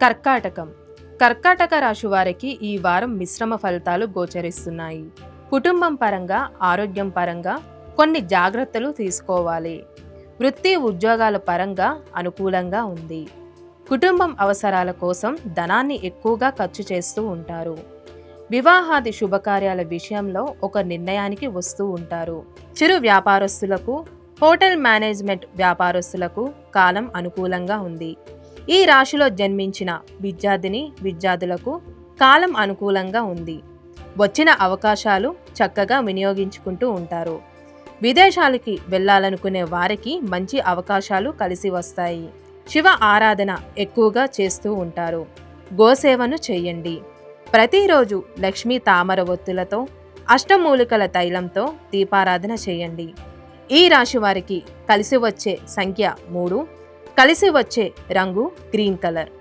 కర్కాటకం. కర్కాటక రాశి వారికి ఈ వారం మిశ్రమ ఫలితాలు గోచరిస్తున్నాయి. కుటుంబం పరంగా, ఆరోగ్యం పరంగా కొన్ని జాగ్రత్తలు తీసుకోవాలి. వృత్తి ఉద్యోగాల పరంగా అనుకూలంగా ఉంది. కుటుంబం అవసరాల కోసం ధనాన్ని ఎక్కువగా ఖర్చు చేస్తూ ఉంటారు. వివాహాది శుభకార్యాల విషయంలో ఒక నిర్ణయానికి వస్తూ ఉంటారు. చిరు వ్యాపారస్తులకు, హోటల్ మేనేజ్మెంట్ వ్యాపారస్తులకు కాలం అనుకూలంగా ఉంది. ఈ రాశిలో జన్మించిన విద్యార్థులకు కాలం అనుకూలంగా ఉంది. వచ్చిన అవకాశాలు చక్కగా వినియోగించుకుంటూ ఉంటారు. విదేశాలకి వెళ్ళాలనుకునే వారికి మంచి అవకాశాలు కలిసి వస్తాయి. శివ ఆరాధన ఎక్కువగా చేస్తూ ఉంటారు. గోసేవను చేయండి. ప్రతిరోజు లక్ష్మీ తామర ఒత్తులతో, అష్టమూలికల తైలంతో దీపారాధన చేయండి. ఈ రాశి వారికి కలిసి వచ్చే సంఖ్య 3, కలిసి వచ్చే రంగు గ్రీన్ కలర్.